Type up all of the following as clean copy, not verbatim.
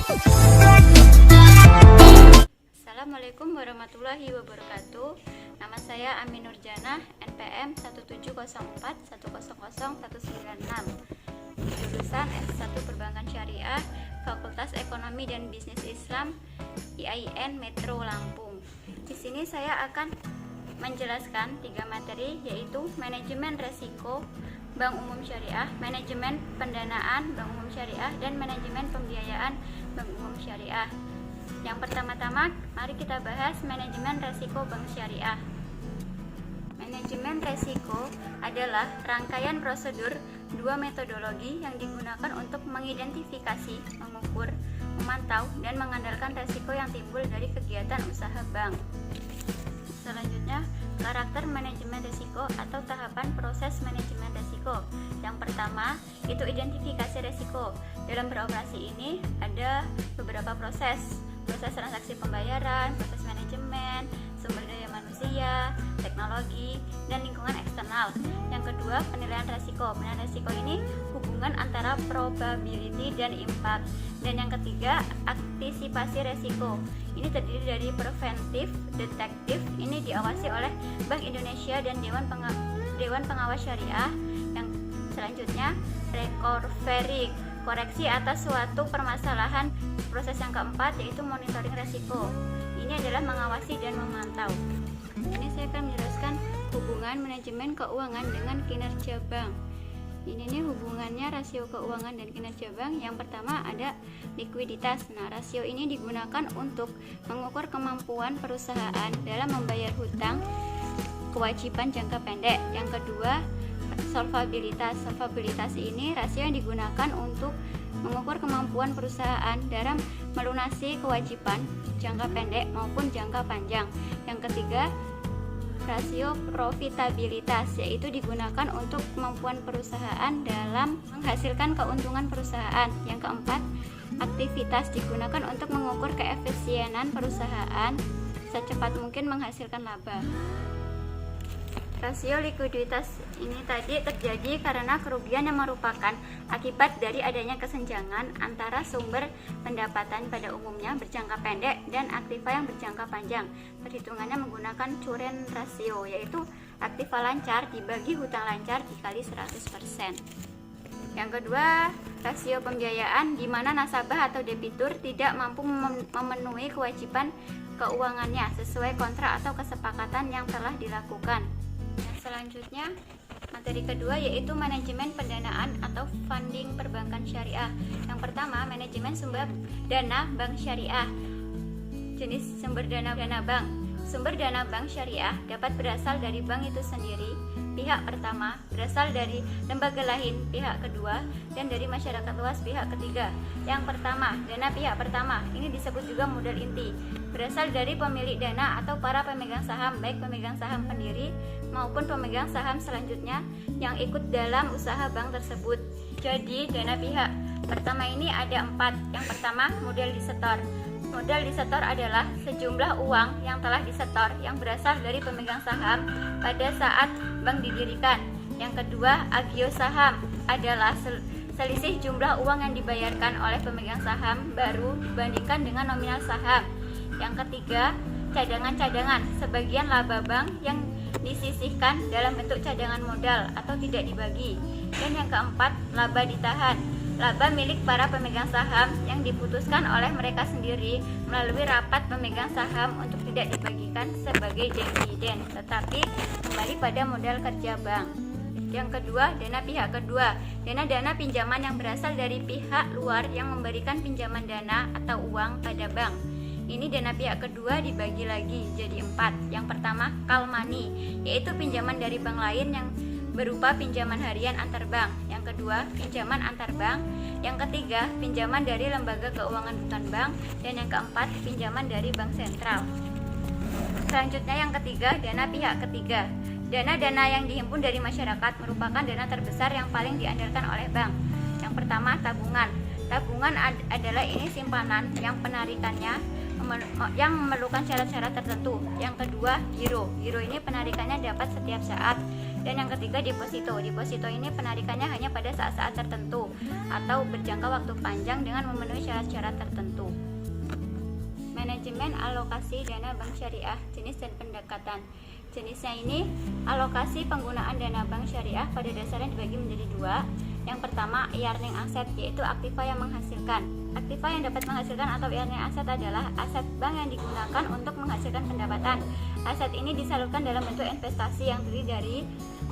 Assalamualaikum warahmatullahi wabarakatuh. Nama saya Amin Nurjana, NPM 17041001096. Jurusan S1 Perbankan Syariah, Fakultas Ekonomi dan Bisnis Islam, IAIN Metro Lampung. Di sini saya akan menjelaskan 3 materi, yaitu manajemen resiko Bank Umum Syariah, manajemen pendanaan Bank Umum Syariah, dan manajemen pembiayaan Bank Umum Syariah. Yang pertama-tama, mari kita bahas manajemen resiko bank syariah. Manajemen resiko adalah rangkaian prosedur 2 metodologi yang digunakan untuk mengidentifikasi, mengukur, memantau, dan mengandalkan resiko yang timbul dari kegiatan usaha bank. Selanjutnya, karakter manajemen risiko atau tahapan proses manajemen risiko. Yang pertama, itu identifikasi risiko. Dalam beroperasi ini ada beberapa proses transaksi pembayaran, proses manajemen, sumber daya manusia, teknologi, dan lingkungan eksternal. Yang kedua, penilaian risiko. Penilaian risiko ini hubungan antara probability dan impact. Dan yang ketiga, antisipasi risiko. Ini terdiri dari preventif, detektif. Ini diawasi oleh Bank Indonesia dan Dewan Pengawas Syariah. Yang selanjutnya, recovery, koreksi atas suatu permasalahan. Proses yang keempat yaitu monitoring resiko. Ini adalah mengawasi dan memantau. Ini saya akan menjelaskan hubungan manajemen keuangan dengan kinerja bank. Ini nih hubungannya rasio keuangan dan kinerja bank. Yang pertama ada likuiditas. Nah, rasio ini digunakan untuk mengukur kemampuan perusahaan dalam membayar hutang kewajiban jangka pendek. Yang kedua, solvabilitas. Solvabilitas ini rasio yang digunakan untuk mengukur kemampuan perusahaan dalam melunasi kewajiban jangka pendek maupun jangka panjang. Yang ketiga, rasio profitabilitas, yaitu digunakan untuk kemampuan perusahaan dalam menghasilkan keuntungan perusahaan. Yang keempat, aktivitas, digunakan untuk mengukur keefisienan perusahaan secepat mungkin menghasilkan laba. Rasio likuiditas ini tadi terjadi karena kerugian yang merupakan akibat dari adanya kesenjangan antara sumber pendapatan pada umumnya berjangka pendek dan aktiva yang berjangka panjang. Perhitungannya menggunakan Curren rasio, yaitu aktiva lancar dibagi hutang lancar dikali 100%. Yang kedua, rasio pembiayaan, di mana nasabah atau debitur tidak mampu memenuhi kewajiban keuangannya sesuai kontrak atau kesepakatan yang telah dilakukan. Selanjutnya, materi kedua yaitu manajemen pendanaan atau funding perbankan syariah. Yang pertama, manajemen sumber dana bank syariah. Jenis sumber dana bank. Sumber dana bank syariah dapat berasal dari bank itu sendiri, pihak pertama, berasal dari lembaga lain, pihak kedua, dan dari masyarakat luas, pihak ketiga. Yang pertama, dana pihak pertama, ini disebut juga modal inti, berasal dari pemilik dana atau para pemegang saham, baik pemegang saham pendiri maupun pemegang saham selanjutnya yang ikut dalam usaha bank tersebut. Jadi dana pihak pertama ini ada 4. Yang pertama, modal disetor. Modal disetor adalah sejumlah uang yang telah disetor yang berasal dari pemegang saham pada saat bank didirikan. Yang kedua, agio saham adalah selisih jumlah uang yang dibayarkan oleh pemegang saham baru dibandingkan dengan nominal saham. Yang ketiga, cadangan-cadangan, sebagian laba bank yang disisihkan dalam bentuk cadangan modal atau tidak dibagi. Dan yang keempat, laba ditahan, laba milik para pemegang saham yang diputuskan oleh mereka sendiri melalui rapat pemegang saham untuk tidak dibagikan sebagai dividen, tetapi kembali pada modal kerja bank. Yang kedua, dana pihak kedua, dana pinjaman yang berasal dari pihak luar yang memberikan pinjaman dana atau uang pada bank. Ini dana pihak kedua dibagi lagi jadi 4. Yang pertama, call money, yaitu pinjaman dari bank lain yang berupa pinjaman harian antar bank. Yang kedua, pinjaman antar bank. Yang ketiga, pinjaman dari lembaga keuangan bukan bank. Dan yang keempat, pinjaman dari bank sentral. Selanjutnya yang ketiga, dana pihak ketiga. Dana-dana yang dihimpun dari masyarakat merupakan dana terbesar yang paling diandalkan oleh bank. Yang pertama, tabungan. Tabungan adalah ini simpanan yang penarikannya yang memerlukan syarat-syarat tertentu. Yang kedua, giro. Giro ini penarikannya dapat setiap saat. Dan yang ketiga deposito. Deposito ini penarikannya hanya pada saat-saat tertentu atau berjangka waktu panjang dengan memenuhi syarat-syarat tertentu. Manajemen alokasi dana bank syariah, jenis dan pendekatan. Jenisnya ini alokasi penggunaan dana bank syariah pada dasarnya dibagi menjadi dua. Yang pertama earning asset, yaitu aktiva yang menghasilkan. Aktiva yang dapat menghasilkan atau earning asset adalah aset bank yang digunakan untuk menghasilkan pendapatan. Aset ini disalurkan dalam bentuk investasi yang terdiri dari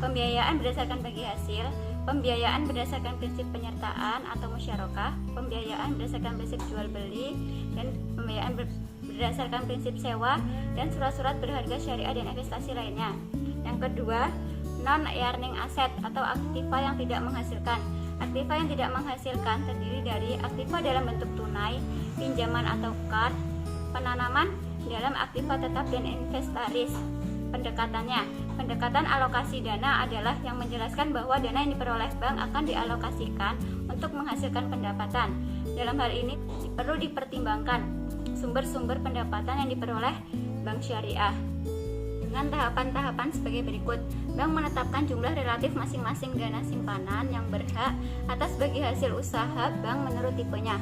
pembiayaan berdasarkan bagi hasil, pembiayaan berdasarkan prinsip penyertaan atau musyarakah, pembiayaan berdasarkan prinsip jual beli, dan pembiayaan berdasarkan prinsip sewa, dan surat-surat berharga syariah dan investasi lainnya. Yang kedua, non-earning asset atau aktiva yang tidak menghasilkan. Aktiva yang tidak menghasilkan terdiri dari aktiva dalam bentuk tunai, pinjaman atau card, penanaman dalam aktiva tetap dan inventaris. Pendekatan alokasi dana adalah yang menjelaskan bahwa dana yang diperoleh bank akan dialokasikan untuk menghasilkan pendapatan. Dalam hal ini perlu dipertimbangkan sumber-sumber pendapatan yang diperoleh bank syariah dengan tahapan-tahapan sebagai berikut. Bank menetapkan jumlah relatif masing-masing dana simpanan yang berhak atas bagi hasil usaha bank menurut tipenya.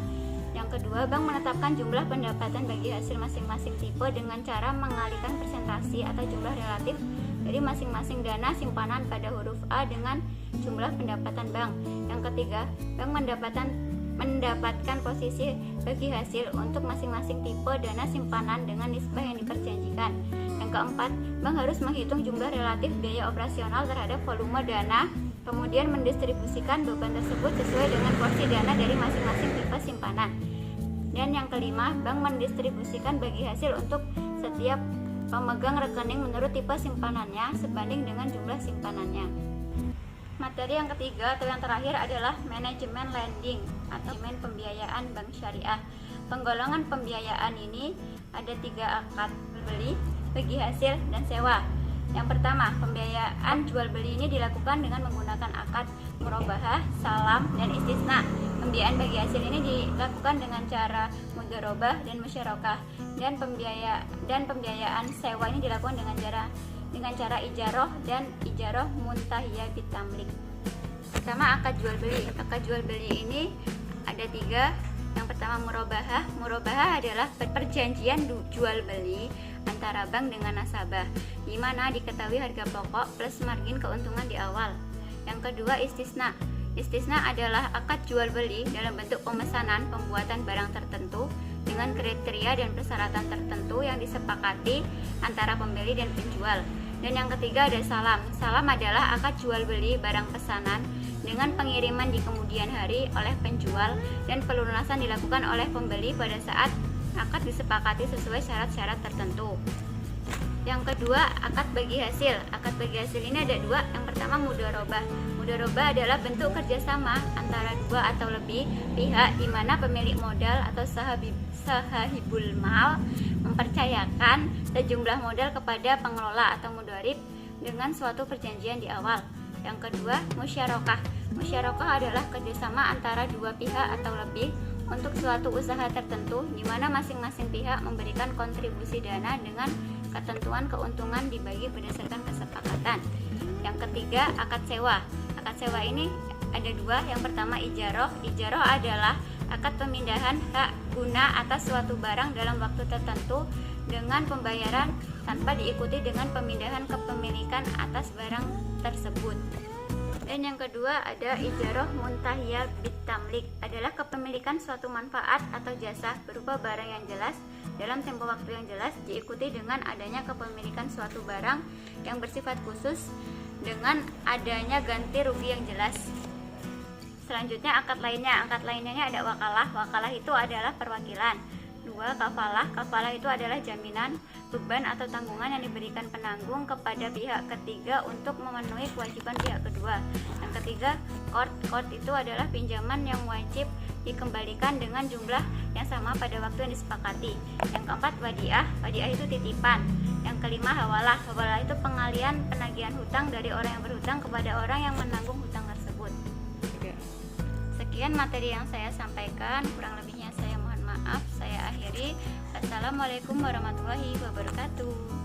Yang kedua, bank menetapkan jumlah pendapatan bagi hasil masing-masing tipe dengan cara mengalihkan persentase atau jumlah relatif dari masing-masing dana simpanan pada huruf A dengan jumlah pendapatan bank. Yang ketiga, bank mendapatkan posisi bagi hasil untuk masing-masing tipe dana simpanan dengan nisbah yang diperjanjikan. Yang keempat, bank harus menghitung jumlah relatif biaya operasional terhadap volume dana, kemudian mendistribusikan beban tersebut sesuai dengan porsi dana dari masing-masing tipe simpanan. Dan yang kelima, bank mendistribusikan bagi hasil untuk setiap pemegang rekening menurut tipe simpanannya sebanding dengan jumlah simpanannya. Materi yang ketiga atau yang terakhir adalah manajemen lending atau manajemen pembiayaan bank syariah. Penggolongan pembiayaan ini ada 3 akad beli, bagi hasil, dan sewa. Yang pertama, pembiayaan jual beli ini dilakukan dengan menggunakan akad murabahah, salam, dan istisna. Pembiayaan bagi hasil ini dilakukan dengan cara mudharabah dan musyarakah, dan pembiayaan sewa ini dilakukan dengan cara ijaroh dan ijaroh muntahiyah bitamlik. Pertama, akad jual beli. Akad jual beli ini ada 3. Yang pertama murabahah. Murabahah adalah perjanjian jual beli antara bank dengan nasabah, di mana diketahui harga pokok plus margin keuntungan di awal. Yang kedua istisna. Istisna adalah akad jual beli dalam bentuk pemesanan pembuatan barang tertentu dengan kriteria dan persyaratan tertentu yang disepakati antara pembeli dan penjual. Dan yang ketiga ada salam. Salam adalah akad jual beli barang pesanan dengan pengiriman di kemudian hari oleh penjual dan pelunasan dilakukan oleh pembeli pada saat akad disepakati sesuai syarat-syarat tertentu. Yang kedua, akad bagi hasil. Akad bagi hasil ini ada 2. Yang pertama mudharabah. Mudharabah adalah bentuk kerjasama antara 2 atau lebih pihak di mana pemilik modal atau sahibul mal mempercayakan sejumlah modal kepada pengelola atau mudharib dengan suatu perjanjian di awal. Yang kedua, musyarakah. Musyarakah adalah kerjasama antara 2 pihak atau lebih untuk suatu usaha tertentu di mana masing-masing pihak memberikan kontribusi dana dengan ketentuan keuntungan dibagi berdasarkan kesepakatan. Yang ketiga, akad sewa. Akad sewa ini ada 2. Yang pertama ijaroh. Ijaroh adalah akad pemindahan hak guna atas suatu barang dalam waktu tertentu dengan pembayaran tanpa diikuti dengan pemindahan kepemilikan atas barang tersebut. Dan yang kedua ada ijaroh muntahiyah bitamlik, adalah kepemilikan suatu manfaat atau jasa berupa barang yang jelas dalam tempo waktu yang jelas diikuti dengan adanya kepemilikan suatu barang yang bersifat khusus dengan adanya ganti rugi yang jelas. Selanjutnya akad lainnya. Akad lainnya ada wakalah. Wakalah itu adalah perwakilan. 2. Kafalah. Kafalah itu adalah jaminan, beban atau tanggungan yang diberikan penanggung kepada pihak ketiga untuk memenuhi kewajiban pihak kedua. Yang ketiga, qard. Qard itu adalah pinjaman yang wajib dikembalikan dengan jumlah yang sama pada waktu yang disepakati. Yang keempat, wadiah. Wadiah itu titipan. Yang kelima, hawalah. Hawalah itu pengalian penagihan hutang dari orang yang berhutang kepada orang yang menanggung hutang tersebut. Sekian materi yang saya sampaikan, kurang lebihnya saya mohon maaf. Saya akhiri. Assalamualaikum warahmatullahi wabarakatuh.